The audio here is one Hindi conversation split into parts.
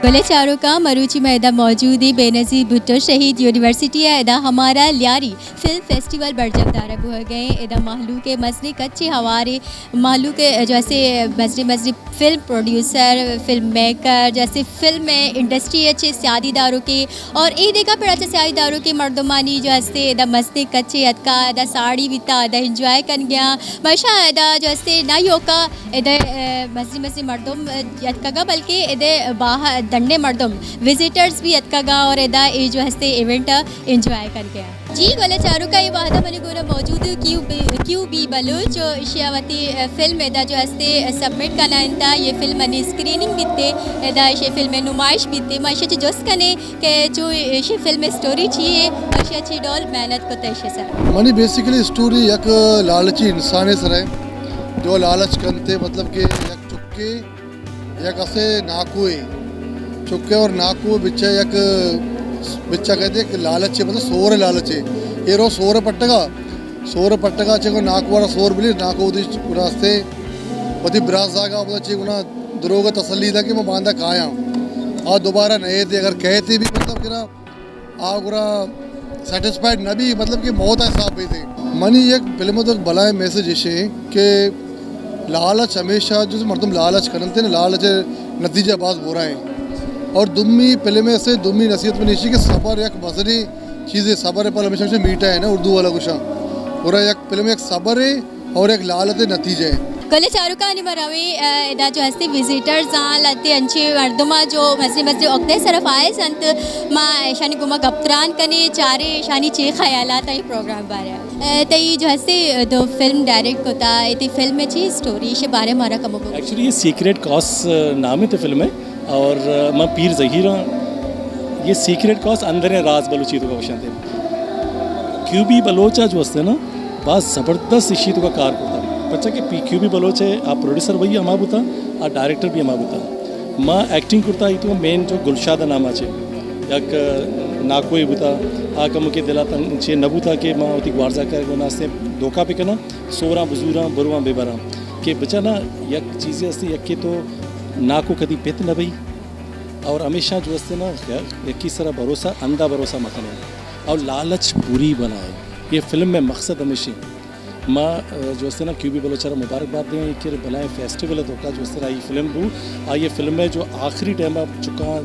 गले चारों का मरूची में एदा मौजूद है बेनज़ीर भुट्टो शहीद यूनिवर्सिटी है एदा हमारा लियारी फिल्म फेस्टिवल बरजम दारब हो गए एदा माहलू के मसले कच्चे हवारे माहलू के जैसे मजरी फिल्म प्रोड्यूसर फिल्म मेकर जैसे फिल्म में इंडस्ट्री अच्छे सियादीदारों के और ये देखा फिर अच्छे सियादीदारों के मर्दमानी जैसे एदा मसले कच्चे अदका एदा साड़ी बिता एदा इंजॉय कर गया मशा एदा जैसे ना योका एदा मजरी मर्दम अदका बल्कि एदे बाहर दंडे मर्दम विजिटर्स भी अतकागा और एदा ये जो हस्ते इवेंट एंजॉय कर गया जी गले चारों का ये वादा मनी गोरा मौजूद क्यू बी बलूच जो शियावती फिल्म एदा जो हस्ते सबमिट करना इंता ये फिल्म मनी स्क्रीनिंग बीते एदा ये फिल्म नुमाइश बीते माशे जोस कने के जो ये फिल्म स्टोरी चाहिए और अच्छी डॉल मेहनत को तैशे सर मनी बेसिकली स्टोरी एक लालची इंसान है सर जो लालच करते मतलब कि एक चुक्के एक असे नाकुए चुक्के और नाकू बिच्चा एक बिच्चा कहते एक लालच है मतलब सोर लालच है ये रो सोर पट्टगा चे को नाकू वाला सोर बिली नाकू उदी रास्ते वदी ब्रास जागा मतलब चे गुना दरोगा तसल्ली था कि मैं बांधा काया और दोबारा नए थे अगर कहते भी मतलब कि ना आप गुरा सेटिस्फाइड न भी मतलब कि मौत है साहब भी थे मनी एक फिल्म तो भला है मैसेज इसे कि लालच हमेशा जो मर्दम लालच करते ना लालच नतीजा बाज हो रहा है और दुम्मी फिल्म से दुम्मी नसीहत में नीचे कि सबर एक मजरी चीज़ है सबर पर हमेशा मीठा है ना उर्दू वाला कुछ पूरा एक फिल्म एक सबर है और एक लालच नतीजे है गले चारों का मरावी एदा जो हस्ते विजिटर्स लाते अंचे मर्दमा जो मसले अक्ते सरफ आए संत माँ शानी गुमा गप्तरान कने चारे शानी चे ख्यालात आई प्रोग्राम बारे तई जो हस्ते दो फिल्म डायरेक्ट होता इतनी फिल्म में ची स्टोरी के बारे मारा कम एक्चुअली ये सीक्रेट कॉस नाम है तो फिल्म है और मैं पीर ज़हीर ये सीक्रेट कॉस अंदर राज बलूची तो का वशन थे क्यूबी बलोचा जो हस्ते ना बस ज़बरदस्त इशी तो का कार होता बच्चा कि क्यूबी बलोच है आप प्रोड्यूसर वही हमा बुता और डायरेक्टर भी हमा बुता माँ एक्टिंग करता ही तो मेन जो गुलशादा नाम आचे एक नाकोई बुता आका मुके दिला चे नबूता के माँ उती वार्जा कर गोना से धोखा पे करना सोरा बुजुरा बरुआ बेबरा के बच्चा ना यक चीज़ें हस्ती यक के तो ना को कभी पित न भई और हमेशा जो हस्ते ना एक तरह भरोसा अंधा भरोसा मत नहीं और लालच पूरी बनाए ये फिल्म में मकसद हमेशा माँ जो हस्ते ना क्यूबी बलोचारा मुबारकबाद दें कि बनाए फेस्टिवल है धोखा जो हस्ते ये फिल्म बू ये फिल्म में जो आखिरी टाइम आप चुका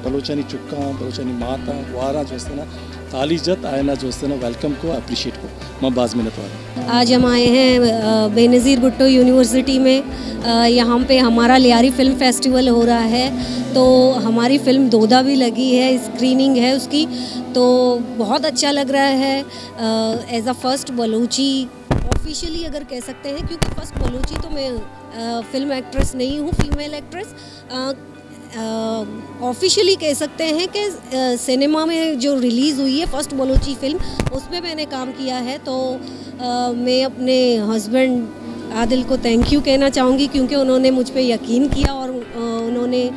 बलोचानी चुका बलोचानी माता वारा जो हस्ते ना तालीजत आए ना जो हस्ते ना वेलकम को अप्रिशिएट को माँ बाज में नतवा आज हम आए हैं बेनज़ीर भुट्टो यूनिवर्सिटी में यहाँ पे हमारा लियारी फिल्म फेस्टिवल हो रहा है तो हमारी फ़िल्म दोदा भी लगी है स्क्रीनिंग है उसकी तो बहुत अच्छा लग रहा है as a first Balochi officially अगर कह सकते हैं क्योंकि फर्स्ट बलूची तो मैं फ़िल्म एक्ट्रेस नहीं हूँ फीमेल एक्ट्रेस ऑफिशियली कह सकते हैं कि सिनेमा में जो रिलीज़ हुई है फर्स्ट बलूची फिल्म उसमें मैंने काम किया है तो मैं अपने हस्बैंड आदिल को थैंक यू कहना चाहूँगी क्योंकि उन्होंने मुझ पे यकीन किया और उन्होंने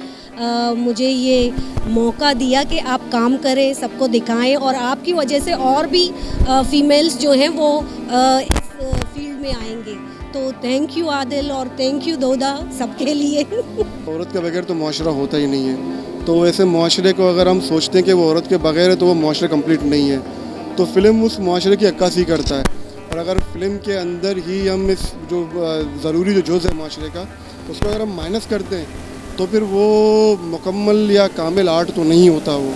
मुझे ये मौका दिया कि आप काम करें सबको दिखाएं और आपकी वजह से और भी फीमेल्स जो हैं वो इस फील्ड में आएंगे तो थैंक यू आदिल और थैंक यू दोदा सबके लिए औरत के बगैर तो मुआशरा होता ही नहीं है तो वैसे मुआशरे को अगर हम सोचते हैं कि वो औरत के बगैर है तो वो मुआशरा कंप्लीट नहीं है तो फिल्म उस मुआशरे की अक्कासी करता है और अगर फिल्म के अंदर ही हम इस जो ज़रूरी जो जुज़ है मुआशरे का उसको अगर हम माइनस करते हैं तो फिर वो मुकम्मल या कामिल आर्ट तो नहीं होता वो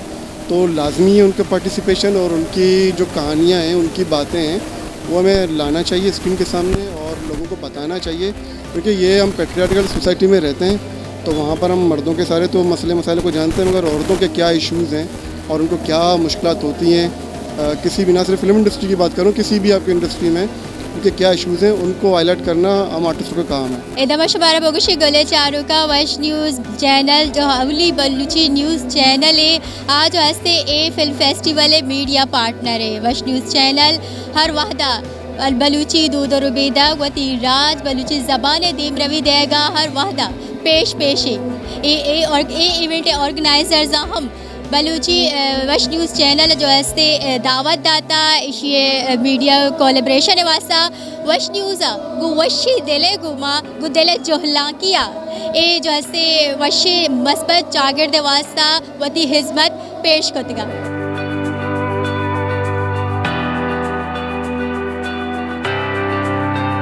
तो लाजमी है उनका पार्टिसिपेशन और उनकी जो कहानियाँ हैं उनकी बातें हैं वो हमें लाना चाहिए स्क्रीन के सामने और लोगों को बताना चाहिए क्योंकि ये हम पैट्रियार्कल सोसाइटी में रहते हैं तो वहाँ पर हम मर्दों के सारे तो मसले मसाइल को जानते हैं मगर औरतों के क्या इश्यूज़ हैं और उनको क्या मुश्किलात होती हैं किसी भी ना सिर्फ फिल्म इंडस्ट्री की बात करूँ किसी भी आपकी इंडस्ट्री में उनके क्या इश्यूज़ हैं उनको हाईलाइट करना हम आर्टिस्टों का काम है एकदम शबारा बगुशी गले चारों का वश न्यूज़ चैनल जो अवली बलूची न्यूज़ चैनल है आज हस्ते ए फिल्म फेस्टिवल है मीडिया पार्टनर है वश न्यूज़ चैनल हर वाहदा बलूची दूध और रुबेदा वती राज बलूची ज़बान दीम रवि देगा हर वाहदा पेश है ए इवेंट ऑर्गेनाइजर्स हम बलूची वश न्यूज़ चैनल जो है दावत दाता ये मीडिया कोलेब्रेशन वास्ता वश न्यूज़ गु वशी दिले गुमा गु दिले जोहला किया ये जो है वशी मस्बत जागिर दे वास्ता वती हिजमत पेश कतगा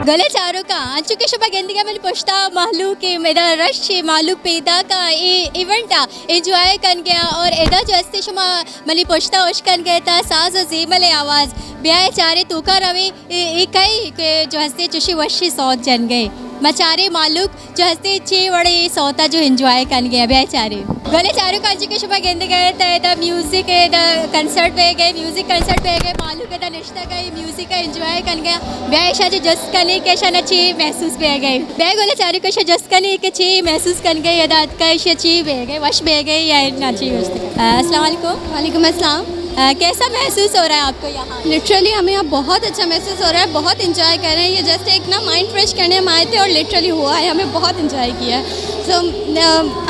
गले चारों का चुके शबा गेंदिका मिल पुश्ता मालू के मेरा रश मालू पैदा का ये इवेंट एंजॉय कर गया और एदा जो अस्ते शुमा मली पुश्ता उश कर गया था साज और जेमले आवाज़ ब्याह चारे तोका रवे एक के जो हंसते चुशी वशी सौत जन गए मचारे मालूक जो हंसते चे बड़े सौता जो एंजॉय कर गया ब्याह चारे गले चारों का के शुबा गेंद गए थे म्यूज़िक कंसर्ट पे गए म्यूज़िक कंसर्ट पे गए मालू के दा निश्ता का म्यूज़िक का एंजॉय कर गया ब्याह शाह जो जस कने के शाह चे महसूस पे गए ब्याह गले चारों का जस कने के चे महसूस कर गए यदात का चे बह गए वश बह गए या ना चे अस्सलाम वालेकुम। वालेकुम अस्सलाम। कैसा महसूस हो रहा है आपको यहाँ? लिटरली हमें यहाँ बहुत अच्छा महसूस हो रहा है, बहुत इंजॉय कर रहे हैं। ये जस्ट एक ना माइंड फ्रेश करने हम आए थे और लिटरली हुआ है, हमें बहुत इंजॉय किया है। सो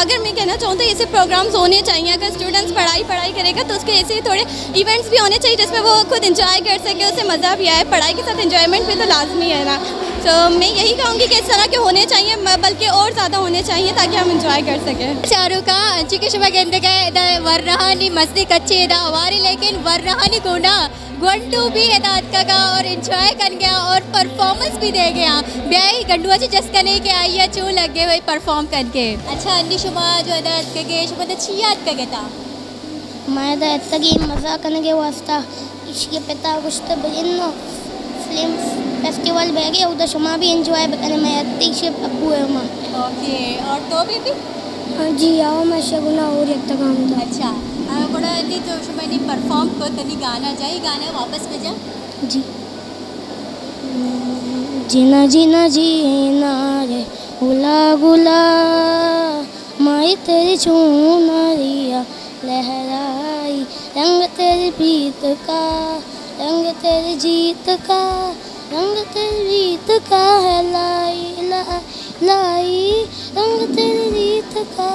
अगर मैं कहना चाहूँ तो ऐसे प्रोग्राम्स होने चाहिए। अगर स्टूडेंट्स पढ़ाई करेगा तो उसके ऐसे थोड़े इवेंट्स भी होने चाहिए जिसमें वो खुद इंजॉय कर सके, उसे मज़ा भी आए। पढ़ाई के साथ इंजॉयमेंट भी तो लाजमी है ना। तो मैं यही कहूँगी कि इस तरह के होने चाहिए, बल्कि और ज़्यादा होने चाहिए ताकि हम इंजॉय कर सकें। चारों का चिके शुबा गेंद गए वर्रहानी मस्ती कच्चे दा हवारी लेकिन वर्रहानी गोना गंडू भी हिदायत का और इंजॉय कर गया और परफॉर्मेंस भी दे गया ब्याही गंडुआ जी जस कने के आई या चू लगे हुए परफॉर्म करके। अच्छा अंडी शुमा जो हिदायत के गे शुमा तो याद का गेता मैं हिदायत की मज़ा करने के वास्ता इसके पिता कुछ तो बिनो फिल्म फेस्टिवल बह गए उधर शुमा भी इंजॉय करने में अति से अबू है मां। ओके और तो भी हाँ जी आओ मैं शगुना और एक तक हम था। अच्छा बड़ा नहीं तो शुमा ने परफॉर्म को तनी गाना जाए गाना वापस में जा जी जीना जीना जीना रे गुला गुला माई तेरी चूनरिया लहराई रंग तेरी प्रीत का रंग तेरी जीत का रंग तेरी रीत का है लाई लाई लाई रंग तेरी रीत का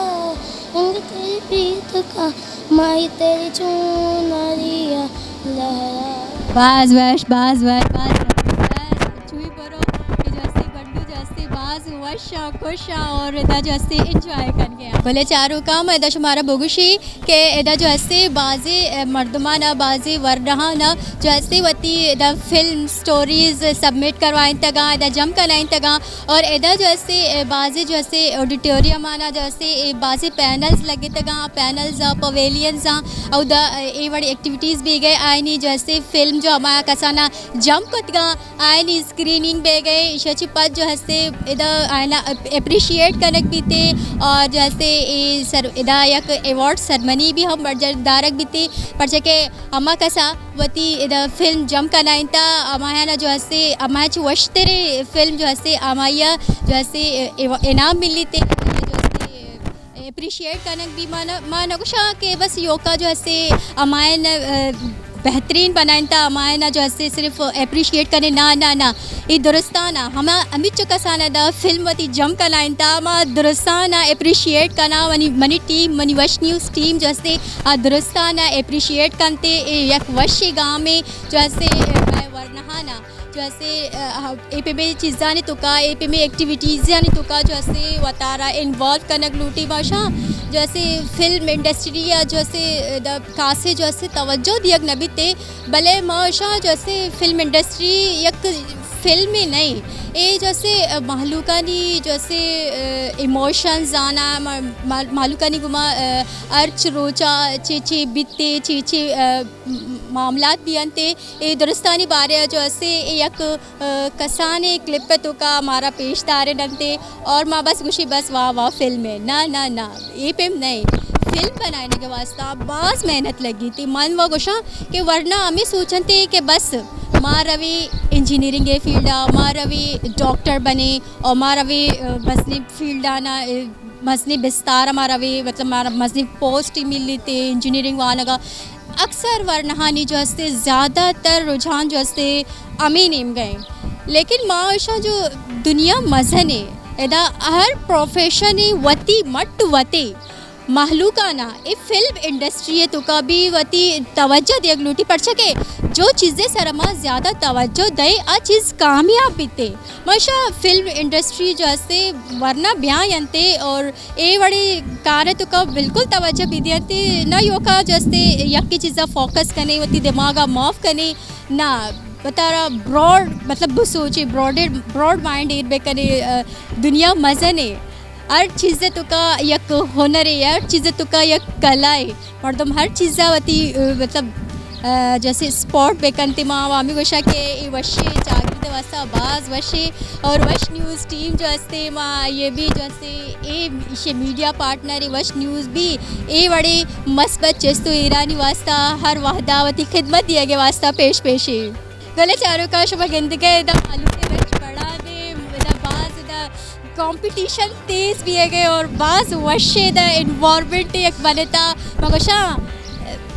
रंग तेरी प्रीत का माई तेरी चूनरिया लहरा। बाज वश बाज वश बाज चुई परो कि जैसे गंडू जैसे बाज वश खुश और इधर जैसे एंजॉय कर गया बोले चारों काम इधर शुमारा बोगुशी के इधर जो ऐसे बाजे मर्दमाना बाजे वर्रहाना जो ऐसे वती इधर फिल्म स्टोरीज सबमिट करवाएं तगा इधर जम कराएं तगा और इधर जो ऐसे बाजे जो ऐसे ऑडिटोरियम आना जो ऐसे बाजे पैनल्स लगे तगा पैनल्स पवेलियंस और उधर ये बड़ी एक्टिविटीज़ भी गए आए नहीं जो ऐसे फिल्म जो हमारा कसाना जम कतगा आए नहीं स्क्रीनिंग भी गए शची पद जो ऐसे इधर आना अप्रिशिएट कनक भी थे और जैसे ये सर इधर एक अवार्ड सेरेमनी भी हम बरजदारक भी थे पर के अम्मा कसा वती इधर फिल्म जम का नाइन था अमाया ना जो ऐसे अमाया वश्तरे फिल्म जो ऐसे अमाया जो ऐसे इनाम मिली थे अप्रिशिएट करने भी माना कुछ के बस योगा जो ऐसे अमायन बेहतरीन बनाए था अमायना जो ऐसे सिर्फ अप्रिशिएट करने ना ना ना ये दुरुस्ताना हमा अमित चुकासाना दा फिल्म वती जम का लाइन था मा दुरुस्ताना अप्रिशिएट करना मनी टीम मनी वश न्यूज़ टीम जो ऐसे दुरुस्ताना अप्रिशिएट करते एक वशी गाँव में जो ऐसे वर्नहाना जो ऐसे ए पे में चीज़ा ने तुका ए पे में एक्टिविटीज़ ने तुका जो ऐसे वतारा इन्वॉल्व कनक लूटी भाषा जैसे फिल्म इंडस्ट्री या जैसे कासे जो ऐसे तवज्जो दिया नबी ते भले माशा जैसे फिल्म इंडस्ट्री एक फिल्म ही नहीं ये जैसे मालूकानी जैसे इमोशंस आना मालूकानी गुमा अर्च रोचा चेचे बित्ते चेचे मामलात भी अंते ये दुरुस्तानी बारे जो ऐसे एक कसाने क्लिप पे तो का हमारा पेशदार नंते और माँ बस खुशी बस वाह वाह फिल्म है ना ना ना ये फिल्म नहीं फिल्म बनाने के वास्ता बहुत मेहनत लगी थी मन व गुशा कि वरना हमें सोचते कि बस माँ रवि इंजीनियरिंग के फील्ड माँ रवि डॉक्टर बने और माँ रवि मसनी फील्ड आना मसनी बिस्तार हमारा वे मतलब हमारा मसनी पोस्ट ही मिल थे इंजीनियरिंग वाला का अक्सर वर्नहानी जो हंसते ज़्यादातर रुझान जो हंसते अमीन इम गए लेकिन माशा जो दुनिया मजहन है एदा हर प्रोफेशन है वती मट वते महलूकाना ए फिल्म इंडस्ट्री तो कभी वती तवज्जो दियगलूटी पड़ सके जो चीज़ें सरमा ज़्यादा तवज्जो दे आ चीज़ कामयाब बीते मशा फिल्म इंडस्ट्री जो से वरना ब्याह यंते और ए बड़ी कार्य तो का बिल्कुल तवज्जो भी दियते न योका जैसे यक की चीज़ा फोकस करने वती दिमागा माफ करने ना बतारा ब्रॉड मतलब सोचे ब्रॉड माइंड एर बेकने दुनिया मज़ने हर चीज़ें तो का यक हुनर है हर चीज़ें तो का यक कला है मर्दम हर चीज़ा वती मतलब जैसे स्पॉट बेकनते माँ वामी वशा के वशे जागृत वास्ता बाज वशे और वश न्यूज़ टीम जो हस्ते माँ ये भी जैसे ए मीडिया पार्टनर वश न्यूज़ भी ए बड़े मस्बत चेस्तो ईरानी वास्ता हर वाहदावती खिदमत दिया गया वास्ता पेश पेशे गले चारों का शुभ गिनती के एकदम आलू के रच बढ़ा दे बाज कंपटीशन तेज भी है गए और बाज वशे द इन्वायरमेंट एक बनता मगशा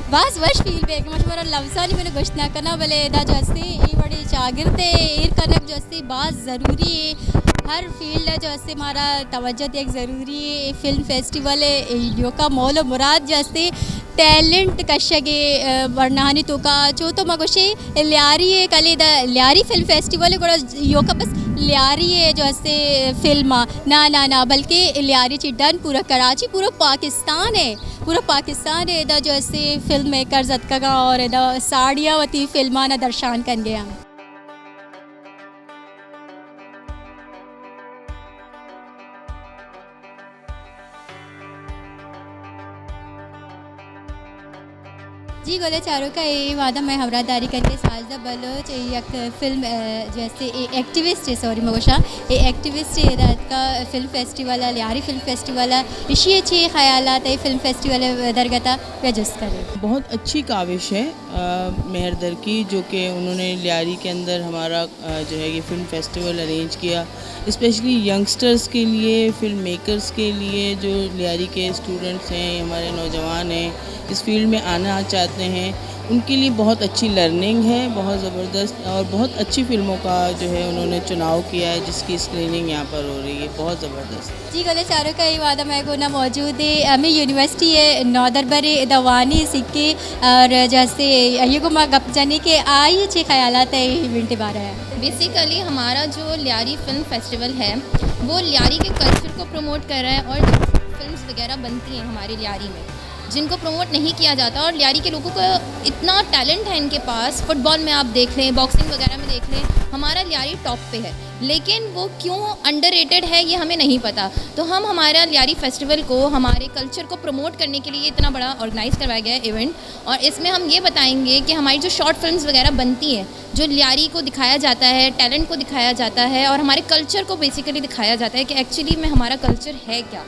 बाज वश फील भी है मशवरा लफ्ज़ा नहीं मैंने घोषणा करना भले दा जैसे ये बड़ी शागिर्द ईर कनक जैसे बाज ज़रूरी है हर फील्ड है जैसे हमारा तवज्जो एक ज़रूरी है फिल्म फेस्टिवल है यो का मौल मुराद जैसे टैलेंट कशगे वर्णानी तो का जो तो मगोशे ल्यारी है कल ल्यारी फिल्म फेस्टिवल है यो का बस ल्यारी है जैसे फिल्म ना बल्कि ल्यारी चिड्डन पूरा कराची पूरा पाकिस्तान है इधर जैसे फिल्म मेकर जतका और इधर साड़ियावती फिल्मा ना दर्शान कर गया जी गोले चारों का ये वादा मैं हवरादारी करके साजदा बलोच एक फिल्म जैसे एक्टिविस्ट है सॉरी मगोशा ये एक्टिविस्ट है रात का फिल्म फेस्टिवल है ल्यारी फिल्म फेस्टिवल है इसी अच्छे ख्यालात है फिल्म फेस्टिवल दरगता वजस्ट करें बहुत अच्छी काविश है मेहरदर की जो कि उन्होंने ल्यारी के अंदर हमारा जो है ये फिल्म फेस्टिवल अरेंज किया स्पेशली यंगस्टर्स के लिए फिल्म मेकर्स के लिए जो ल्यारी के स्टूडेंट्स हैं हमारे नौजवान हैं इस फील्ड में आना चाहते हैं उनके लिए बहुत अच्छी लर्निंग है बहुत ज़बरदस्त और बहुत अच्छी फिल्मों का जो है उन्होंने चुनाव किया है जिसकी स्क्रीनिंग यहाँ पर हो रही है बहुत ज़बरदस्त जी गले चारों का ये वादा मैं को ना मौजूद है हमें यूनिवर्सिटी है नौदरबरे दवानी सिक्के और जैसे ये को माँ गप जाने के आई अच्छे ख्यालात है इवेंट बारह है बेसिकली हमारा जो ल्यारी फिल्म फेस्टिवल है वो ल्यारी के कल्चर को प्रमोट कर रहा है और जो फिल्म्स वगैरह बनती हैं हमारे ल्यारी में जिनको प्रमोट नहीं किया जाता और ल्यारी के लोगों का इतना टैलेंट है इनके पास फुटबॉल में आप देख लें बॉक्सिंग वगैरह में देख लें हमारा ल्यारी टॉप पे है लेकिन वो क्यों अंडररेटेड है ये हमें नहीं पता तो हम हमारा ल्यारी फेस्टिवल को हमारे कल्चर को प्रमोट करने के लिए इतना बड़ा ऑर्गेनाइज़ करवाया गया है इवेंट और इसमें हम ये बताएंगे कि हमारी जो शॉर्ट फिल्म्स वगैरह बनती हैं जो ल्यारी को दिखाया जाता है टैलेंट को दिखाया जाता है और हमारे कल्चर को बेसिकली दिखाया जाता है कि एक्चुअली में हमारा कल्चर है क्या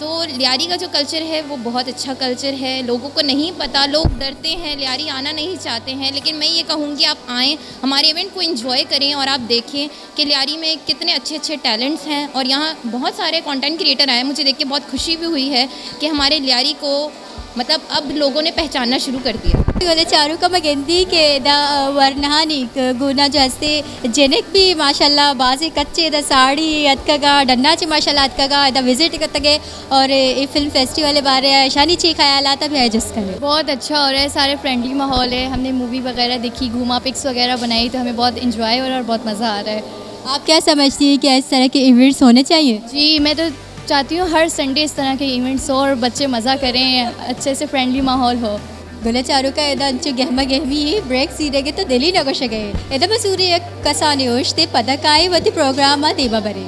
तो ल्यारी का जो कल्चर है वो बहुत अच्छा कल्चर है लोगों को नहीं पता लोग डरते हैं ल्यारी आना नहीं चाहते हैं लेकिन मैं ये कहूँगी आप आएँ हमारे इवेंट को एंजॉय करें और आप देखें कि ल्यारी में कितने अच्छे अच्छे टैलेंट्स हैं और यहाँ बहुत सारे कंटेंट क्रिएटर आए मुझे देख के बहुत खुशी भी हुई है कि हमारे ल्यारी को मतलब अब लोगों ने पहचानना शुरू कर दिया गोले चारों का मैं गिनती के दा वर्णहानी गुना जैसे जेनेक भी माशाल्लाह बाजी कच्चे दा साड़ी अतका डन्ना चे माशाल्लाह अतका दा विजिट करते गए और ये फिल्म फेस्टिवल बारे शानी ची ख्यालात भी एडजस्ट करें बहुत अच्छा हो रहा है सारे फ्रेंडली माहौल है हमने मूवी वगैरह देखी घूमा पिक्स वगैरह बनाई तो हमें बहुत इंजॉय हो रहा है और बहुत मज़ा आ रहा है आप क्या समझती हैं कि इस तरह के इवेंट्स होने चाहिए जी मैं तो चाहती हूँ हर संडे इस तरह के इवेंट्स हो और बच्चे मज़ा करें अच्छे से फ्रेंडली माहौल हो गोले चारों का इधर अंचु गहमा गहमी ब्रेक सीरेगे तो दिल्ली नगोश गए इधर मसूरी एक कसाने होशते पदकाई वती प्रोग्राम देवा बरे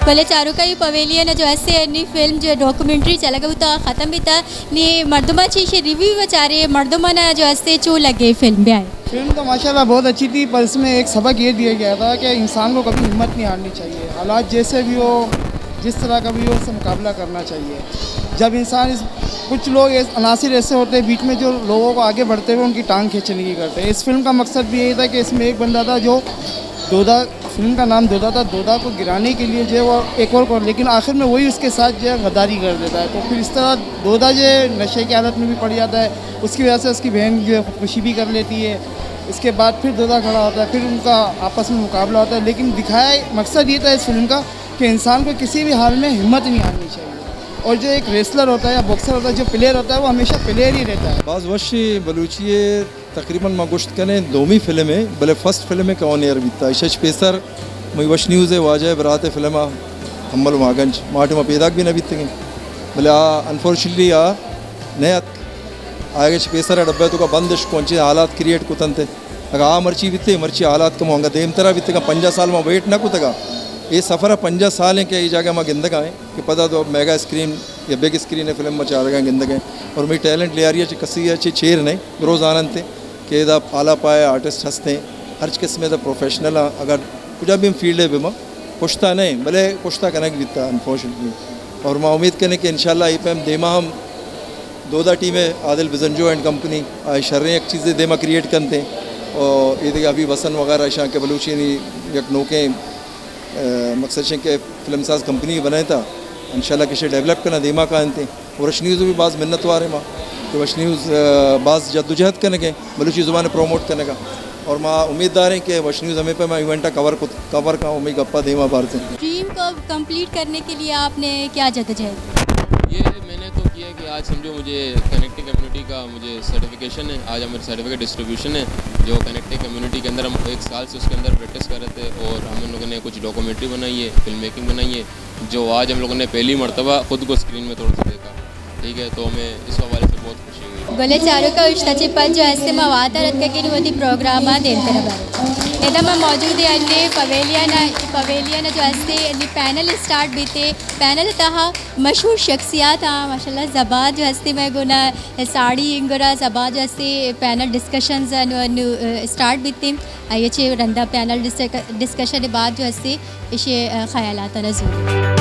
पहले चारों का ये पवेलियन जो ऐसे नी फिल्म जो डॉक्यूमेंट्री चला गया तो ख़त्म भी था नी मर्दमा चीज़ रिव्यू बेचारे मर्दमा ना जो ऐसे चो लगे फिल्म भी आए फिल्म तो माशाल्लाह बहुत अच्छी थी पर इसमें एक सबक ये दिया गया था कि इंसान को कभी हिम्मत नहीं हारनी चाहिए हालात जैसे भी हो जिस तरह का भी हो उससे मुकाबला करना चाहिए जब इंसान कुछ लोग अनासिर ऐसे होते हैं बीच में जो लोगों को आगे बढ़ते हुए उनकी टांग खींचने की करते हैं इस फिल्म का मकसद भी यही था कि इसमें एक बंदा था जो 2000 फिल्म का नाम दोदा था, दोदा को गिराने के लिए जो है वो एक और लेकिन आखिर में वही उसके साथ जो है गद्दारी कर देता है। तो फिर इस तरह दोदा जो है नशे की हालत में भी पड़ जाता है, उसकी वजह से उसकी बहन जो है खुदकुशी भी कर लेती है। इसके बाद फिर दोदा खड़ा होता है, फिर उनका आपस में मुकाबला होता है। लेकिन दिखाया मकसद ये था इस फिल्म का कि इंसान को किसी भी हाल में हिम्मत नहीं हारनी चाहिए, और जो एक रेसलर होता है या बॉक्सर होता है, जो प्लेयर होता है, वो हमेशा प्लेयर ही रहता है। बाज़ वशी बलूची तकरीबन मैं गोश्त करें दोमी फिल्म है भले फर्स्ट फिल्म है कौन यार बीता इशच पेसर मई वश न्यूज़ है वाजह बरात फिल्म हम्मल मागंज माट में पैदा भी न बीते भले अनफॉर्चुनेटली नया आगे पेसर डब्बे तो का बंदिश कौन हालात क्रिएट कुतन थे अगर मर्ची बीते मर्ची हालात कम होंगे देम तरह बीते 50 साल में वेट ना कुतगा ये सफ़र 50 साल है कि ये जगह मैं गिंदग आए कि पता तो मेगा स्क्रीन या बिग स्क्रीन है फिल्म में चार गए गिंदग हैं और मेरी टैलेंट ले आ रही है कसी अच्छी छेर नहीं रोज़ आनंद थे कि इधर पाला पाए आर्टिस्ट हंसते हैं हर किस्म का प्रोफेशनल अगर कुछ भी फील्ड है बिमा पुछता नहीं भले पुछता कनक बीता अनफॉर्चुनेटली और मैं उम्मीद करें कि इंशाल्लाह ये पे हम देमा हम दोदा टीमें आदिल बिजंजो एंड कंपनी शर्रें एक चीज़ें देमा क्रिएट करते हैं और ये अभी वसन वगैरह शाह के बलूची यक नोके मकसद के फिल्म साज कंपनी बनाए था इंशाल्लाह किसी डेवलप करना दिमा का अंते और वश न्यूज़ भी बाज़ मिन्नत वारे माँ कि वश न्यूज़ बाज़ जद्दोजहद करने के बलूची ज़ुबान प्रमोट करने का और माँ उम्मीदवार हैं कि वश न्यूज़ हमें पे मैं इवेंटा कवर का उम्मीद गप्पा देमा बार से। ड्रीम को कंप्लीट करने के लिए आपने क्या जद्दोजहद ये मैंने तो किया कि आज समझो मुझे कनेक्टिंग कम्युनिटी का मुझे सर्टिफिकेशन है, आज हमारे सर्टिफिकेट डिस्ट्रीब्यूशन है जो कनेक्टिंग कम्युनिटी के अंदर हम 1 साल से उसके अंदर प्रैक्टिस कर रहे थे और हम लोगों ने कुछ डॉक्यूमेंट्री बनाई है, फिल्म मेकिंग बनाई है जो आज हम लोगों ने पहली मरतबा खुद को स्क्रीन में थोड़ा सा देखा। ठीक है, तो हमें इस हवाले से बहुत खुशी हुई। गोले चारों का उश्ताची पन जो ऐसे मवाता रत के होती प्रोग्राम देते इधर मैं मौजूद है अन्य पवेलियन जो ऐसे पैनल स्टार्ट बीते पैनल तहा मशहूर शख्सियात हाँ माशाल्लाह ज़बा जो हस्ते मैं गुना साड़ी इंगरा ज़बा जो ऐसे पैनल डिस्कशंस स्टार्ट बीते आइए चे रंदा पैनल डिस्कशन के बाद जो हस्ते इसे ख्यालात नजूर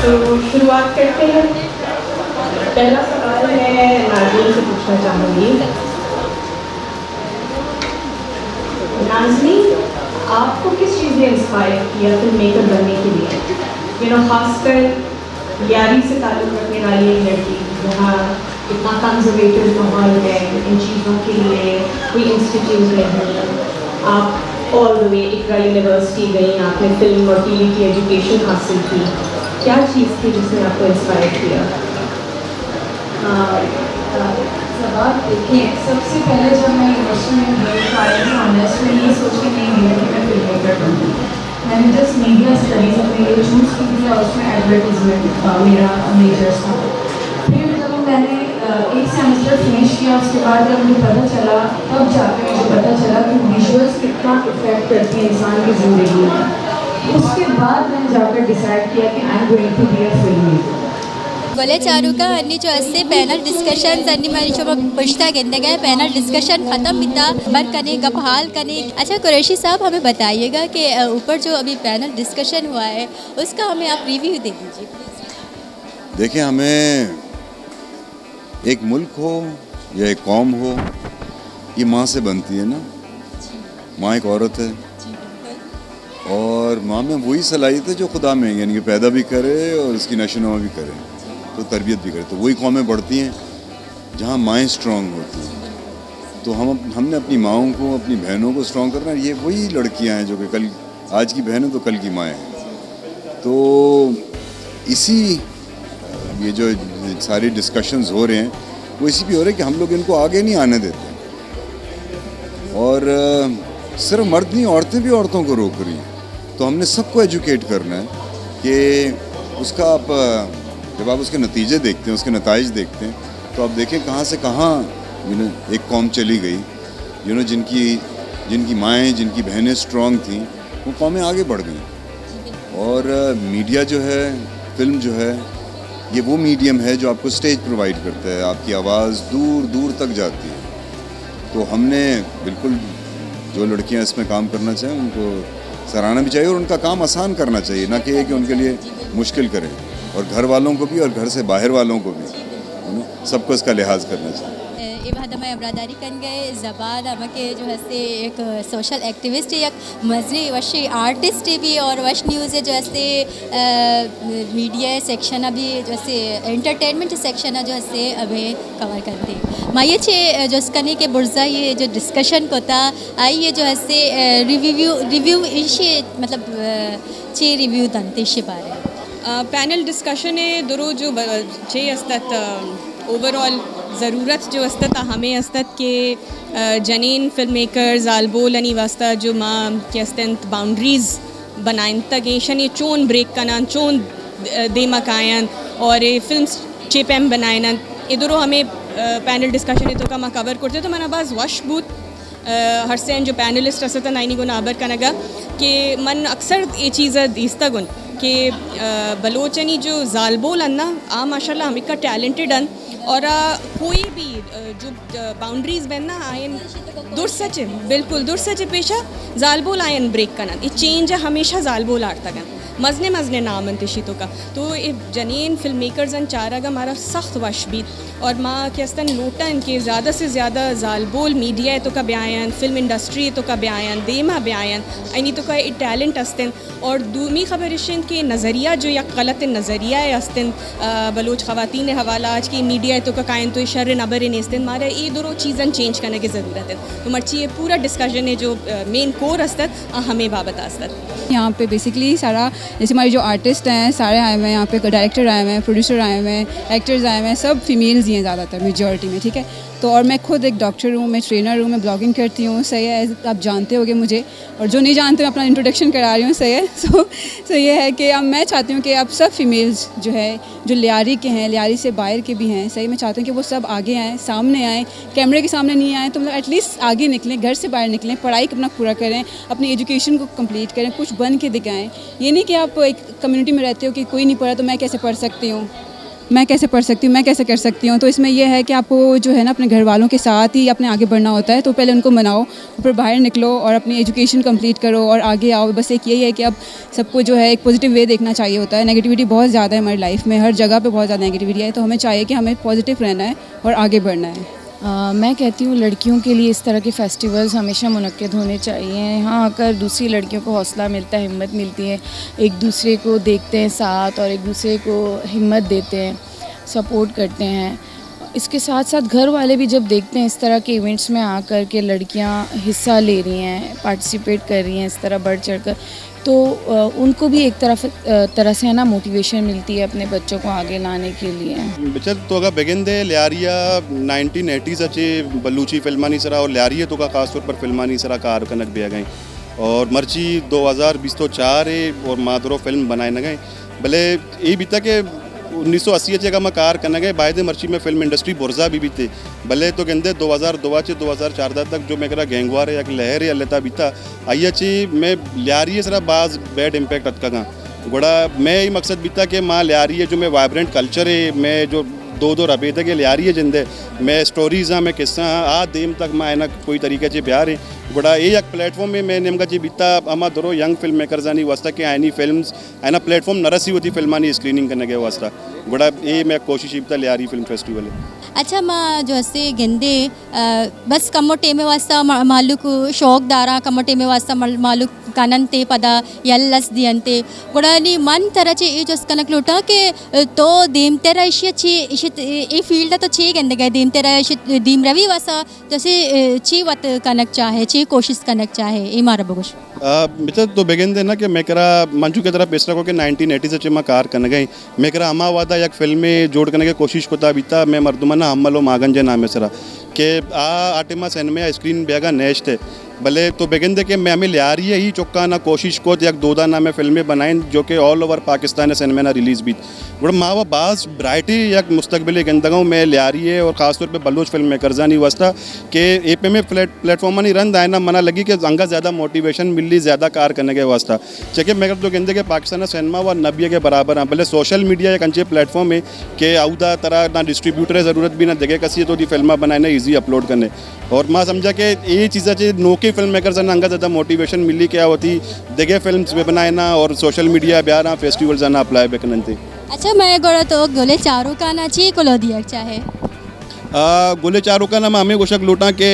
तो शुरुआत करते हैं। पहला सवाल मैं नाज़नीन से पूछना चाहूँगी। नाज़नीन, आपको किस चीज़ ने इंस्पायर किया फिल्म मेकर बनने के लिए? खासकर यारी से ताल्लुक़ रखने वाली एक लड़की जहाँ इतना कंजर्वेटिव माहौल है, इन चीज़ों के लिए कोई इंस्टीट्यूट नहीं, आप all the way Iqra University गई, आपने फिल्म और टीवी की एजुकेशन हासिल की, क्या चीज़ थी जिसने आपको इंस्पायर किया? सवाल देखिए, सबसे पहले जब मैं यूनिवर्सिटी में गई तो आई थी ऑनेस्ट में ये सोच के नहीं गई कि मैं फिल्म मेकर बनूँ। मैंने जस्ट मीडिया स्टडीज़ अपने लिए चूज़ की थी और उसमें एडवर्टीजमेंट मेरा मेजर था। फिर जब मैंने एक सेमेस्टर फिनिश किया उसके बाद जब मुझे पता चला तब जाकर मुझे पता चला कि विजुअल्स कितना इफेक्ट करती है इंसान की ज़िंदगी में। उसके बाद मैंने जाकर डिसाइड किया कि I am going to be a film maker. बोले चारू का अन्य जो ऐसे पैनल डिस्कशन अन्य मैं जो पुछता कहते गए पैनल डिस्कशन ख़त्म बिता बर कने गपहाल कने। अच्छा कुरैशी साहब हमें बताइएगा कि ऊपर जो अभी पैनल डिस्कशन हुआ है उसका हमें आप रिव्यू दे दीजिए प्लीज़। देखिए, हमें एक मुल्क हो या एक कौम हो, ये माँ से बनती है ना। माँ एक औरत है और माँ में वही सलाहियत है जो खुदा में, यानी कि पैदा भी करे और उसकी नशोनुमा भी करे, तो तरबियत भी करे। तो वही कौमें बढ़ती हैं जहाँ माएँ स्ट्रॉन्ग होती हैं। तो हमने अपनी माँओं को, अपनी बहनों को स्ट्रॉन्ग करना। ये वही लड़कियाँ हैं जो कि कल आज की बहन है तो कल की माएँ हैं। तो इसी ये जो सारी डिस्कशंस हो रहे हैं वो इसी भी हो रहे हैं कि हम लोग इनको आगे नहीं आने देते और सिर्फ मर्द नहीं, औरतें भी औरतों को रोक रही हैं। तो हमने सबको एजुकेट करना है कि उसका आप जब आप उसके नतीजे देखते हैं, उसके नताइज देखते हैं, तो आप देखें कहाँ से कहाँ एक कौम चली गई। जिनकी माएँ, जिनकी बहनें स्ट्रॉन्ग थीं, वो कौमें आगे बढ़ गई। और मीडिया जो है, फिल्म जो है, ये वो मीडियम है जो आपको स्टेज प्रोवाइड करता है, आपकी आवाज़ दूर दूर तक जाती है। तो हमने बिल्कुल जो लड़कियां इसमें काम करना चाहें उनको सराहना भी चाहिए और उनका काम आसान करना चाहिए, ना कि उनके लिए मुश्किल करें, और घर वालों को भी और घर से बाहर वालों को भी सबको इसका लिहाज करना चाहिए। ए बाद मैं बरादारी कन गए जबाद हम के जो है से एक सोशल एक्टिविस्ट एक मजरी वशी आर्टिस्ट भी और वश न्यूज़ जो है मीडिया सेक्शन अभी जो है एंटरटेनमेंट सेक्शन जो है अभी कवर करते मैं ये छे जो कने के बुर्जा ये जो डिस्कशन को था आई ये जो है रिव्यू इशे मतलब छे रिव्यू तनते इशे बारे पैनल डिस्कशन है दुरो जो छे अस्तात ओवरऑल ज़रूरत जो अस्तात हमें अस्तात के जनीन फिल्म मेकर्स आलबोल अनि वास्ता जो माँ के अस्तात बाउंड्रीज बनाइन तगेशन ये चोन ब्रेक कनान चोन देमक आयन और ये फिल्म्स चेपैम बनायन इधरों हमें पैनल डिस्कशन है तो का माँ कवर करते तो मैंने बाज वश बूथ हर से जो पैनलिस्ट असता नाइनी को नाबर कनगा कि मन अक्सर ये चीज़ इस्तगुन कि बलोचनी जो जालबोल अन्ना आ माशाल्लाह हम इक्का टैलेंटेड अन और कोई भी जो बाउंड्रीज बनना आयन दूर सच बिल्कुल दूर सच पेशा जालबोल आयन ब्रेक करना ये चेंज हमेशा जालबोल आटता गन मजने मजने नाम अंतिशितों का तो ये जनीन फिल्म मेकर्स अन चारागा हमारा सख्त वश भी और माँ के अस्तन लोटन के ज़्यादा से ज़्यादा जालबोल मीडिया तो का बयान फिल्म इंडस्ट्री तो का बयान देमा बयान यानी तो का टैलेंट अस्तन और दूमी खबर इशन के नज़रिया जो या गलत नज़रिया अस्तन बलोच ख़वातीन हवाला आज की मीडिया तो का कायन तो शर नबर नेस्तन मारा ये दोनों चीज़ें चेंज करने की ज़रूरत है तो मर्ची ये पूरा डिस्कशन है जो मेन कोर अस्तर हमें बाबत अस्तर यहाँ पे बेसिकली सारा जैसे हमारे जो आर्टिस्ट हैं सारे आए हुए हैं यहाँ पे डायरेक्टर आए हुए हैं प्रोड्यूसर आए हुए हैं एक्टर्स आए हुए हैं सब फीमेल्स ही हैं ज़्यादातर मेजॉरिटी में ठीक है तो और मैं खुद एक डॉक्टर हूँ मैं ट्रेनर हूँ मैं ब्लॉगिंग करती हूँ सही है आप जानते होंगे मुझे और जो नहीं जानते मैं अपना इंट्रोडक्शन करा रही हूँ सही है सो ये है कि अब मैं चाहती हूँ कि अब सब फीमेल्स जो है जो लियारी के हैं लियारी से बाहर के भी हैं सही मैं चाहती हूँ कि वो सब आगे आएँ सामने आएँ कैमरे के सामने नहीं आएँ तो मतलब एटलीस्ट आगे निकलें घर से बाहर निकलें पढ़ाई अपना पूरा करें अपनी एजुकेशन को कंप्लीट करें कुछ बन के दिखाएं ये नहीं कि आप एक कम्युनिटी में रहते हो कि कोई नहीं पढ़ा तो मैं कैसे पढ़ सकती हूँ मैं कैसे पढ़ सकती हूँ मैं कैसे कर सकती हूँ तो इसमें यह है कि आपको जो है ना अपने घर वालों के साथ ही अपने आगे बढ़ना होता है तो पहले उनको मनाओ फिर बाहर निकलो और अपनी एजुकेशन कंप्लीट करो और आगे आओ बस एक यही है कि अब सबको जो है एक पॉजिटिव वे देखना चाहिए होता है नेगेटिविटी बहुत ज़्यादा है हमारी लाइफ में हर जगह पे बहुत ज़्यादा नेगेटिविटी है तो हमें चाहिए कि हमें पॉजिटिव रहना है और आगे बढ़ना है मैं कहती हूँ लड़कियों के लिए इस तरह के फेस्टिवल्स हमेशा मुनक्किद होने चाहिए यहाँ आकर दूसरी लड़कियों को हौसला मिलता है हिम्मत मिलती है एक दूसरे को देखते हैं साथ और एक दूसरे को हिम्मत देते हैं सपोर्ट करते हैं इसके साथ साथ घर वाले भी जब देखते हैं इस तरह के इवेंट्स में आकर के लड़कियाँ हिस्सा ले रही हैं पार्टिसिपेट कर रही हैं इस तरह बढ़ चढ़ कर तो उनको भी एक तरह से है ना मोटिवेशन मिलती है अपने बच्चों को आगे लाने के लिए बिचत तो बेगिंदे लियारिया 1980s अच्छे बलूची फिल्मानी सरा और लियारिया तो का खासतौर पर फिल्मानी सरा कार कनक भी आ गई और मर्ची 2020 तो 4 और मादरो फिल्म बनाए न गए भले ये भी था कि 1980 जगह में कार करने गए बायदे मर्ची में फिल्म इंडस्ट्री बुरजा भी थे भले तो कहते 2002 से 2004 तक जो मैं करा गैंगवार है या लहर है लेता बीता आई अच्छी मैं लियारी सरा बाज बैड इम्पैक्ट अटका गोड़ा मैं ही मकसद बीता कि माँ लियारी है जो मैं वाइब्रेंट कल्चर है मैं जो दो रबे थे कि लियारी है जिंदे मैं स्टोरीज़ हाँ मैं किस्सा हाँ आ देम तक मैं ना कोई तरीके से प्यार है गोड़ा ये एक प्लेटफॉर्म में मैं नेमका जी बीता अमा दरो यंग फिल्म मेकर्स आनी वास्ता के आनी फिल्म्स आना प्लेटफॉर्म नरसी होती फिल्मानी स्क्रीनिंग करने के वास्ता गोड़ा ये मैं कोशिश बीता लियारी फिल्म फेस्टिवल है अच्छा माँ जो है गेंदे बस कमोटे में वास्ता मालूक शौक दारा कमोटे में वास्ता मालूक काननते पदा यल्लस दियंते गोड़ानी मन तरह चे ये जो कनक लुटा के तो देम तेरा इशे चे इशे ये फील्ड तो चे गेंदे गए देम तेरा इशे दीम रवि वासा जैसे चे वत कनक चाहे चे कोशिश कनक चाहे ये मारा बगुश मित्र तो बेगिंदे ना कि मैं करा मंजू की तरह पेशरा को कि 1980 से मैं कार करने गई मैं करा अमा वादा एक फिल्म में जोड़ करने की कोशिश को बीता मैं मर्दुमना हमलो मागन जे नाम सरा के आटिमा सिनेमा स्क्रीन बेगा नेस्ट है भले तो बेगिंदे के मैं हमें लिया रही है ही चौका ना कोशिश को एक दोदा ना मैं फिल्में बनाएं जो कि ऑल ओवर पाकिस्तान सिनेमा ना रिलीज़ भी बड़ा माँ बास ब्राइटी या मुस्तकबिल गंदगांव में लिया रही है और ख़ासतौर पे बलूच फिल्म मेकर्जा नहीं वास्ता कि ए पे में प्लेटफॉर्म नहीं रन आए ना मना लगी कि अंगा ज़्यादा मोटिवेशन मिली ज़्यादा कार करने के वास्ता चेके मैं तो कहते कि पाकिस्तान सिनेमा व नबिया के बराबर हैं भले सोशल मीडिया एक अच्छे प्लेटफॉर्म है कि आउदा तरह ना डिस्ट्रीब्यूटर ज़रूरत भी ना जगह कसी तो फिल्म बनाने ईजी अपलोड करने और माँ समझा कि ये चीज़ें नो के फिल्म मेकर्स ना अंगा ज़्यादा मोटिवेशन मिली क्या होती देखे फिल्म्स वे बनाए ना और सोशल मीडिया ब्याह फेस्टिवल्स ना अप्लाई बेकनते। अच्छा मैं गोड़ा तो गोले चारों का ना ची कोलो दिया चाहे गोले चारों का नाम हमें गोशक लूटा के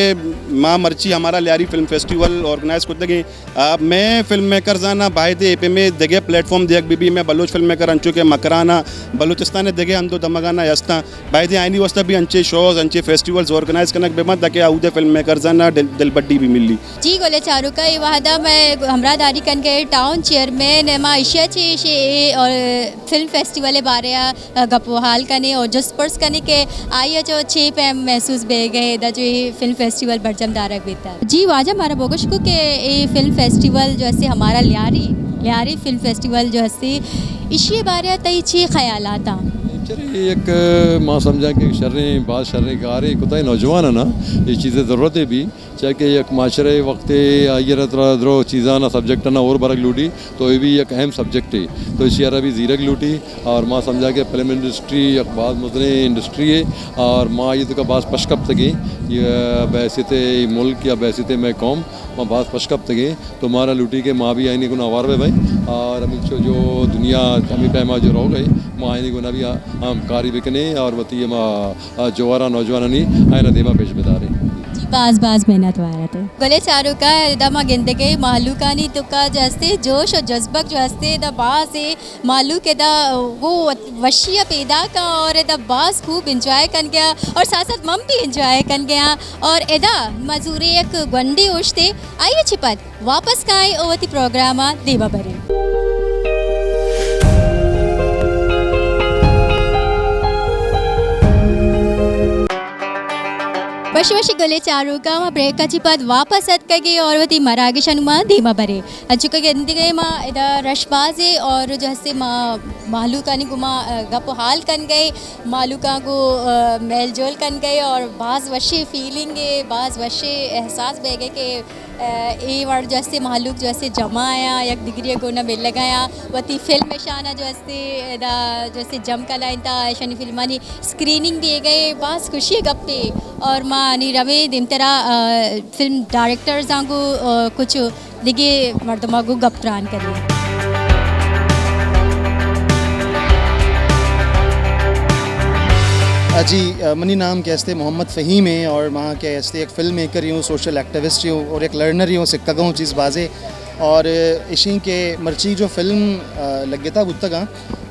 माँ मर्ची हमारा लियारी फिल्म फेस्टिवल ऑर्गेनाइज करते गए। मैं फिल्म मेकर जाना बाहे दे पे में देखे प्लेटफॉर्म देख बीबी मैं बलोच फिल्म मेकर अंचू के मकराना बलूचिस्तान देखे अंदो दमगाना यस्ता बाहे दे आईनी वस्ता भी अंचे शोज अंचे फेस्टिवल्स ऑर्गेनाइज करना बेमा ताकि आउदे फिल्म मेकर जाना दिल बड्डी भी मिली। जी गोले चारों का ये वादा मैं हमरादारी कन के टाउन चेयरमैन माँ इशिया चे और फिल्म फेस्टिवल बारे गपोहाल कने और जो स्पर्स कने के आई जो छे पे महसूस बे गए दा जो ये फिल्म फेस्टिवल बरजम दारक बेता जी वाजा हमारा बोगश को के ये फिल्म फेस्टिवल जो है हमारा लियारी फिल्म फेस्टिवल जो है इसी बारे तई छे ख्यालात एक माँ समझा कि शर्रें बात शर्रें गारे कुताई नौजवान है ना ये चीज़ें ज़रूरत है भी चाहे कि एक माशरे वक्त आइए दरो चीज़ा ना सब्जेक्ट ना और बरक लूटी तो ये भी एक अहम सब्जेक्ट है तो इसी यारा भी जीरक लूटी और माँ समझा कि फिल्म इंडस्ट्री एक बात मुद्दे इंडस्ट्री है और माँ ये तो का बात पशकप तक ये बैसिते मुल्क या बैसिते मैं कौम माँ बात पशकप तक तो मारा लूटी के माँ भी आईनी गुना आवार में भाई और अमित जो दुनिया अमी पैमा जो रह गई माँ आईनी गुना भी हम कारी बिकने और वती माँ जोवारा नौजवान नहीं आए ना देवा पेश बितारे बाज मेहनत वाला तो गले चारों का दमा गिनते गए मालू का नहीं तो का जैसे जोश और जज्बक जो हंसते द बास है मालू के दा वो वशिया पैदा का और द बास खूब इंजॉय कर गया और साथ साथ मम भी इंजॉय कर गया और एदा मजूरी एक गंडे उछते आइए छिपत वापस का आई ओवती प्रोग्राम देवा भरे वशी वशी गले चारों का माँ ब्रेक का चिपत वापस अत कर गई और वती मरागे शनुमा धीमा भरे अचुका गिनती गई माँ इधर रशबाजे और जैसे माँ मालू का गुमा गप हाल कन गए मालू का को मेल जोल कन गए और बाज़ वशे फीलिंग है बाज़ वशे एहसास बह गए कि ए वर्ड जैसे मालूक जैसे जमा आया एक डिग्री को न मिल लगाया वती फिल्म शाना जैसे जम का लाइन था ऐसा फिल्मानी स्क्रीनिंग दिए गए बस खुशी गप्पे और माँ नी रवे दिमतरा फिल्म डायरेक्टर्स को कुछ दिगे मर्दमा को गप्त्रान करिए जी मनी नाम कैसे मोहम्मद फ़हीम है और वहाँ के ऐसे एक फ़िल्म मेकर हूँ सोशल एक्टिविस्ट हूँ और एक लर्नर हूँ सिक्का हूँ चीज़ बाजे और इसी के मर्ची जो फिल्म लगे था बुतगा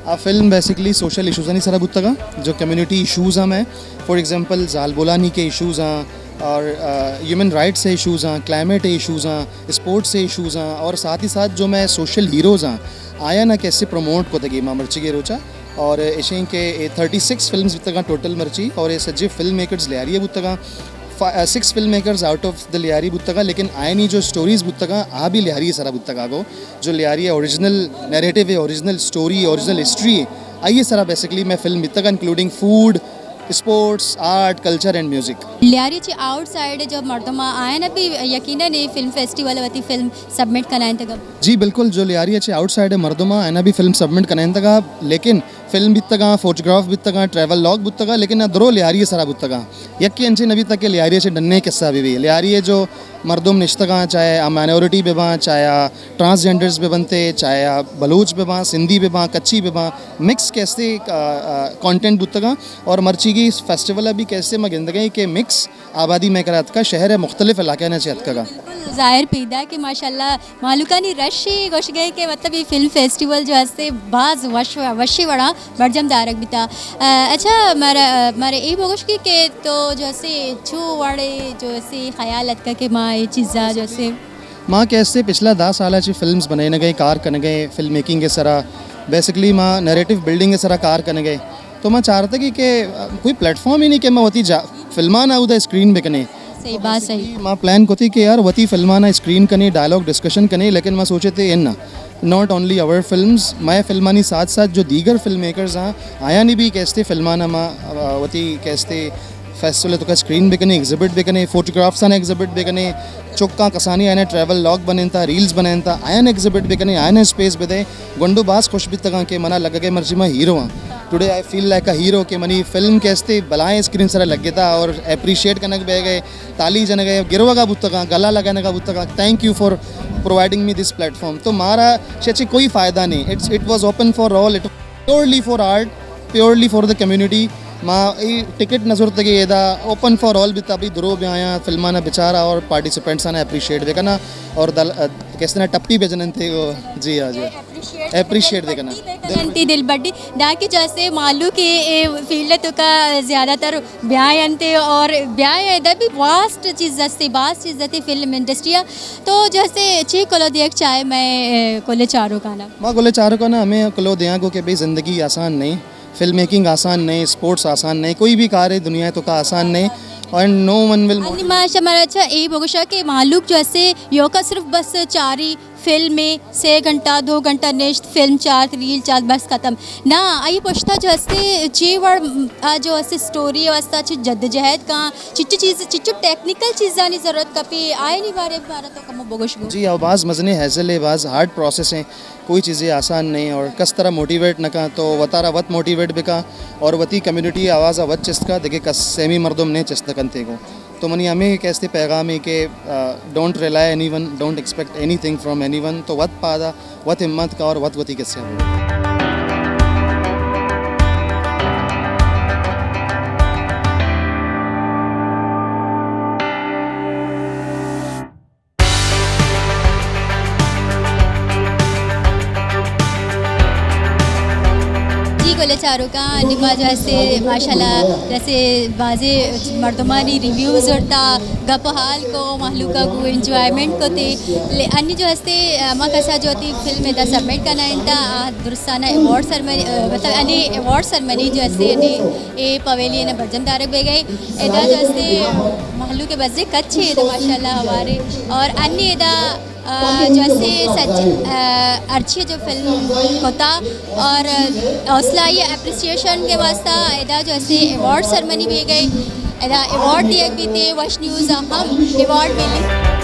आ फिल्म बेसिकली सोशल इशूज़ नहीं सारा बुतगा जो कम्युनिटी इशूज़ हैं फॉर एग्जांपल जालबोलानी के इशूज़ हैं और ह्यूमन राइट्स से इशूज़ हैं क्लाइमेट इशूज़ हैं स्पोर्ट्स से इशूज़ हैं और साथ ही साथ जो मैं सोशल हीरोज़ हैं आया ना कैसे प्रमोट को तगी माँ मर्ची के रोचा और इसी के 36 फिल्म्स बुतगा टोटल मर्ची और ये सज्जे फिल्म मेकर्स लियारी है बुतगा 6 film makers out of the Lyari बुतगा लेकिन आए नहीं जो स्टोरीज़ बुतगा आ भी लियारी है सारा बुतगा को जो लियारी है ओरिजिनल नैरेटिव है ओरिजिनल स्टोरी ओरिजिनल हिस्ट्री है आइए सारा बेसिकली मैं फिल्म बुतगा including food sports art culture and music Lyari ची आउटसाइड जब मर्दमा आए ना भी यकीनन ये फिल्म फेस्टिवल वती फिल्म सबमिट कराएं तक जी बिल्कुल जो लियारी अच्छे आउटसाइड है मर्दमा आए ना भी फिल्म सबमिट कराएं तक लेकिन फिल्म बितगा फोटोग्राफ बितगा ट्रैवल लॉग बुतगा लेकिन दरो लियारी सारा बुतगा यक्की अंचे नबी तक के लियारी से डन्ने किस्सा भी लियारी है जो मर्दुम निश्तगा चाहे माइनॉरिटी बेबा चाहे ट्रांसजेंडर्स बे बनते चाहे बलूच बेबा सिंधी बेबा कच्ची बेबा मिक्स कैसे कंटेंट बुतगा और मर्ची की फेस्टिवल अभी कैसे मैं गिंद गई कि मिक्स आबादी में करात का शहर है मुख्तलिफ इलाके ने चेत का ज़ाहिर पैदा कि माशाल्लाह मालूकानी रश गोश गए कि मतलब ये फिल्म फेस्टिवल जो है बाज़ वशी बड़ा बरजम दारक भी था अच्छा मारे ये बोगश की के तो जैसे छू वाड़े जो ऐसे ख्यालत का कि माँ ये चीज़ा जैसे माँ कैसे पिछला 10 साल अच्छी फिल्म्स बनाए न गए कार करने गए फिल्म मेकिंग के सरा बेसिकली माँ नैरेटिव बिल्डिंग के सरा कार करने गए तो मैं चाह रहा था कि कोई प्लेटफॉर्म ही नहीं कि मैं वती फिल्मा ना उधर स्क्रीन पे कने सही बात सही माँ प्लान को थी कि यार वती फिल्माना स्क्रीन कने डायलॉग डिस्कशन कने लेकिन मैं सोचे थे इन ना नॉट ओनली आवर फिल्म्स मैं फिल्मानी साथ साथ जो दीगर फिल्म मेकर्स हैं आया नहीं भी कैसे फिल्माना माँ वती कैसे फेस्टिवल तो का स्क्रीन भी कने एग्जिबिट भी कने फोटोग्राफ्स आने एग्जिबिट भी कने चुक्का कसानी आने ट्रैवल लॉग बने था रील्स बने था आया एग्जिबिट भी कने आया स्पेस भी दे गुंडो बास खुश भी तक के मना लग गए मर्जी में हीरो हाँ today I feel like a hero के मनी फिल्म कैसे बलाएं स्क्रीन सर लग गया था और अप्रिशिएट करने बह गए ताली जन गए गिरवा का पुस्तक गला लगाने का पुस्तक thank you for providing me this platform तो मारा शे कोई फ़ायदा नहीं it was open for all it purely for art purely for the community माँ टिकट न जरूरत कि एदा ओपन फॉर ऑल भी तभी दुरो भी आया फिल्मा ना बेचारा और पार्टिसिपेंट्स ने अप्रिशिएट देखना और दल कैसे ना टप्पी बेचन थे वो जी हाँ जी अप्रिशिएट देखना दिल बड्डी ना कि जैसे मालू की फील्ड तो का ज़्यादातर ब्याह थे और ब्याह इधर भी वास्ट चीज़ थी फिल्म इंडस्ट्री तो जैसे ची कोलो देख चाहे मैं कोले चारों का ना माँ कोले चारों का ना हमें कोलो दिया को कि भाई ज़िंदगी आसान नहीं फिल्म मेकिंग आसान नहीं स्पोर्ट्स आसान नहीं कोई भी कार्य दुनिया तो का आसान नहीं और नो वन विल आणि मारा अच्छा यही बघू की मालूक जैसे यो का सिर्फ बस चारी फिल्म में 6 घंटा 2 घंटा नेक्स्ट फिल्म 4 रील 4 बस खत्म ना आई पुछता जैसे ची वड़ जो ऐसे स्टोरी वास्ता ची जद्दोजहद का चिच्चू टेक्निकल चीज़ानी ज़रूरत कपी आए नहीं बारे बारा तो कम बगुश जी आवाज़ मजने हैज़ल है बाज़ हार्ड प्रोसेस हैं कोई चीज़ें आसान नहीं और कस तरह मोटिवेट न का तो वतारा वत मोटिवेट बिका और वती कम्युनिटी आवाज़ वत चिस्त का देखे कस सेमी मर्दम ने चिस्त कंते को तो मनी हमें कैसे पैगाम है कि don't rely any one don't expect any thing from any one तो वत पादा वत हिम्मत का और वत वती किससे कोले चारों का निपा जैसे माशाल्लाह जैसे बाजे मर्दमानी रिव्यूज़ होता गप हाल को माहलूका को एंजॉयमेंट को थे अन्य जो हस्ते माँ कसा जो थी फिल्म में दा सबमिट करना इनता दुरुस्ताना अवार्ड सरमनी मतलब अन्य अवार्ड सरमनी जो हस्ते ए पवेली ने बर्जम दारक बे गए एदा जो हस्ते माहलू के बजे कच्चे तो माशाल्लाह हमारे और अन्य एदा जैसे अच्छी जो फिल्म होता और हौसला ये अप्रिसिएशन के वास्ता एदा जो ऐसे अवार्ड सरमनी भी गई एदा अवार्ड दिए भी थे वश न्यूज़ हम अवार्ड मिली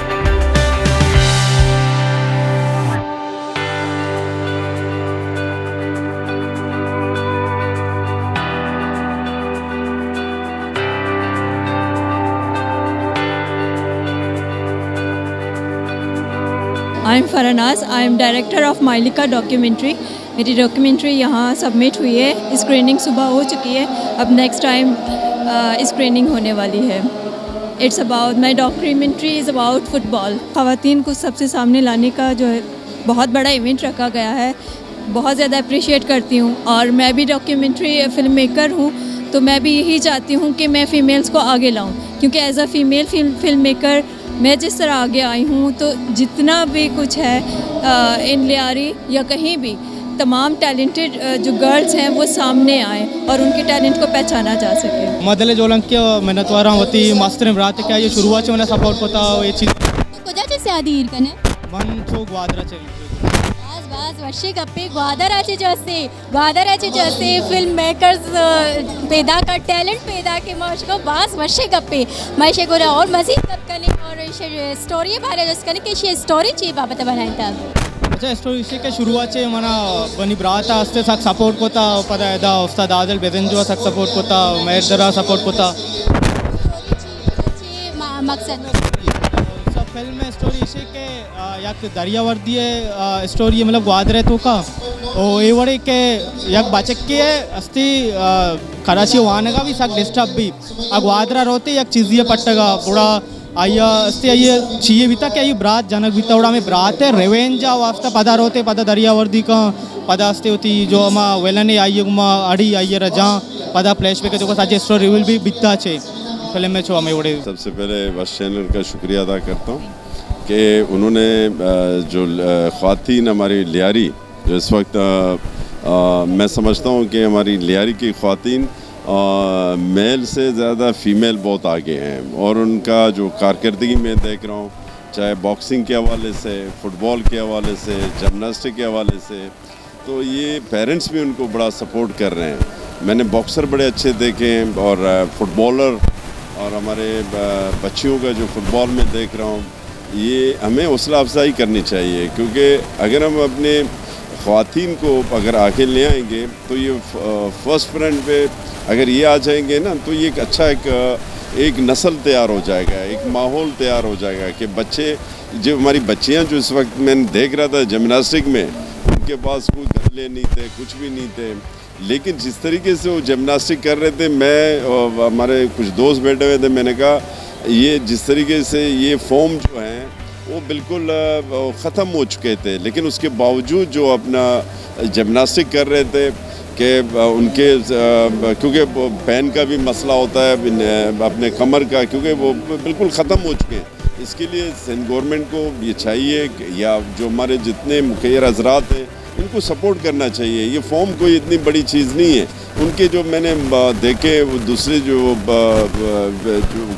I am Farnaz I am director of माइलिका डॉक्यूमेंट्री मेरी डॉक्यूमेंट्री यहाँ सबमिट हुई है स्क्रीनिंग सुबह हो चुकी है अब नेक्स्ट टाइम स्क्रीनिंग होने वाली है it's about my documentary is about football ख़वातीन को सबसे सामने लाने का जो है बहुत बड़ा इवेंट रखा गया है बहुत ज़्यादा अप्रिशिएट करती हूँ और मैं भी डॉक्यूमेंट्री फिल्म मेकर हूँ तो मैं भी यही चाहती हूँ कि मैं फ़ीमेल्स को आगे लाऊँ क्योंकि as a female film maker मैं जिस तरह आगे आई हूँ तो जितना भी कुछ है इन लियारी या कहीं भी तमाम टैलेंटेड जो गर्ल्स हैं वो सामने आए और उनके टैलेंट को पहचाना जा सके मदले जोलंक्य मेहनतवारा होती मास्टर इमरात क्या ये शुरुआत से मैंने सपोर्ट होता ये चीज़ कुछ से आदि कने मन छो ग्वादरा चली बाज वर्षे गप्पे ग्वादराचे जैसे फिल्म मेकर्स पैदा कर टैलेंट पैदा के मौज को बाज वर्षे गप्पे मैशे गोरा और मज़ीद गप करने और स्टोरी बारे जस करने की स्टोरी ची बाबत बनाई था अच्छा स्टोरी इसे के शुरुआत से मना बनी ब्राता हस्ते साथ सपोर्ट कोता पता है दा उस्ताद आदिल बेदंजो साथ सपोर्ट कोता महेश दरा सपोर्ट कोता मकसद सब फिल्म में स्टोरी इसे के याक दरियावर्दी है स्टोरी मतलब ग्वादरे तो का ओ ये वड़े के याक बचक के अस्ति कराची वाने का भी साक डिस्टर्ब भी ग्वादरा रोते याक चीज़िए पट्टगा पूरा आइया अस्ते आइए चाहिए बीता कि आइए ब्रात जनक बीता उड़ा में ब्रात है रेवेंजा वास्ता पदा रोते पदा दरियावर्दी का पदा अस्ते होती जो अमा वेलने आइए गुमा अड़ी आइए रजा पदा फ्लैशबैक है तो साजे स्टोरी रिवील भी बीता छे फिल्म में छो हमें उड़े सबसे पहले बस चैनल का शुक्रिया अदा करता हूँ कि उन्होंने जो ख़वातीन हमारी लियारी जो इस वक्त मैं समझता हूँ कि हमारी लियारी की ख़वातीन मेल से ज़्यादा फ़ीमेल बहुत आगे हैं और उनका जो कारकर्दगी में देख रहा हूँ चाहे बॉक्सिंग के हवाले से फुटबॉल के हवाले से जिमनास्टिक के हवाले से तो ये पेरेंट्स भी उनको बड़ा सपोर्ट कर रहे हैं मैंने बॉक्सर बड़े अच्छे देखे हैं और फुटबॉलर और हमारे बच्चियों का जो फुटबॉल में देख रहा हूँ ये हमें हौसला अफजाई करनी चाहिए क्योंकि अगर हम अपने ख़वातीन को अगर आगे ले आएंगे तो ये फर्स्ट फ्रंट पे अगर ये आ जाएंगे ना तो ये एक अच्छा एक नस्ल तैयार हो जाएगा, एक माहौल तैयार हो जाएगा कि बच्चे जो हमारी बच्चियां जो इस वक्त मैंने देख रहा था जिमनास्टिक में, उनके पास कोई गले नहीं थे, कुछ भी नहीं थे, लेकिन जिस तरीके से वो जिमनास्टिक कर रहे थे, मैं और हमारे कुछ दोस्त बैठे हुए थे, मैंने कहा ये जिस तरीके से ये फॉर्म जो हैं वो बिल्कुल ख़त्म हो चुके थे, लेकिन उसके बावजूद जो अपना जिमनास्टिक कर रहे थे कि उनके क्योंकि पैन का भी मसला होता है अपने कमर का, क्योंकि वो बिल्कुल ख़त्म हो चुके हैं। इसके लिए सिंध गवर्नमेंट को ये चाहिए या जो हमारे जितने मुखिया हजरात हैं इनको सपोर्ट करना चाहिए। ये फॉर्म कोई इतनी बड़ी चीज़ नहीं है। उनके जो मैंने देखे वो दूसरे जो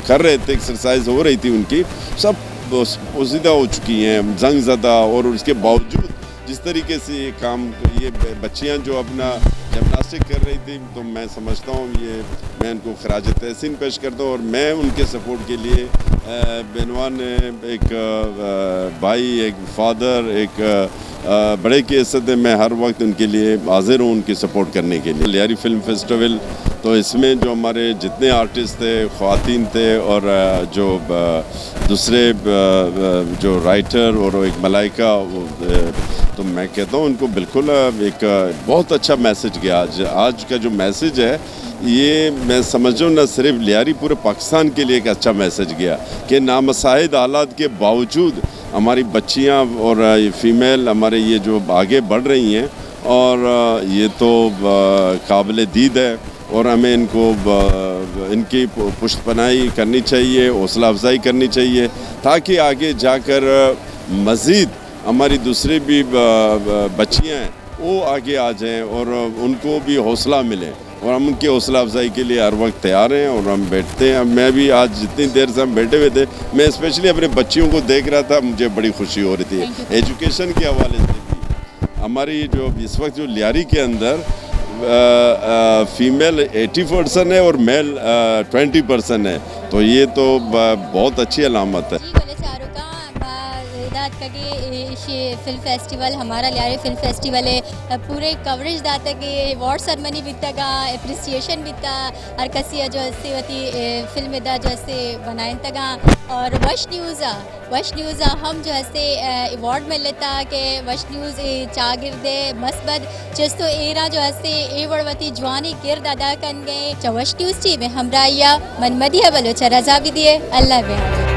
कर रहे थे, एक्सरसाइज हो रही थी उनकी, सब पोजीदा हो चुकी हैं, जंग ज़दा, और उसके बावजूद जिस तरीके से ये काम, ये बच्चियां जो अपना जिमनास्टिक कर रही थी, तो मैं समझता हूँ ये मैं उनको खराज तहसीन पेश करता हूँ। और मैं उनके सपोर्ट के लिए बेनवान एक भाई, एक फादर, एक बड़े की हैसियत में मैं हर वक्त उनके लिए हाजिर हूँ, उनकी सपोर्ट करने के लिए। लियारी फिल्म फेस्टिवल, तो इसमें जो हमारे जितने आर्टिस्ट थे, ख़वातीन थे, और जो दूसरे जो राइटर और एक मलाइका, तो मैं कहता हूँ उनको बिल्कुल एक बहुत अच्छा मैसेज गया। आज का जो मैसेज है ये मैं समझ रहा हूँ न सिर्फ लियारी, पूरे पाकिस्तान के लिए एक अच्छा मैसेज गया कि नामसाइद हालात के बावजूद हमारी बच्चियाँ और फीमेल हमारे ये जो आगे बढ़ रही हैं, और ये तो काबिल दीद है, और हमें इनको इनकी पुष्टपनाही करनी चाहिए, हौसला अफजाई करनी चाहिए, ताकि आगे जाकर मज़ीद हमारी दूसरी भी बच्चियाँ हैं वो आगे आ जाएं और उनको भी हौसला मिले। और हम उनकी हौसला अफजाई के लिए हर वक्त तैयार हैं और हम बैठते हैं। मैं भी आज जितनी देर से हम बैठे हुए थे, मैं स्पेशली अपने बच्चियों को देख रहा था, मुझे बड़ी खुशी हो रही थी। एजुकेशन के हवाले से भी हमारी जो इस वक्त जो लियारी के अंदर फीमेल 80% है और मेल 20% है, तो ये तो बहुत अच्छी अलामत है। फिल्म फेस्टिवल हमारा लियारी फिल्म फेस्टिवल है, पूरे कवरेज दाता कि अवार्ड सेरेमनी बीता, एप्रिसिएशन बीता, और कसी जो होती फिल्म दा जो बनाए तगा, और वश न्यूज़ हम जो अवार्ड में लेता कि वश न्यूज़ चागिरदे मस्बद जस्तो एरा जो ए वड़वती जवानी किरद अदा कन गए। वश न्यूज़ टीम हमरा या मन मदिया बलोचा रजा भी दिए। अल्लाह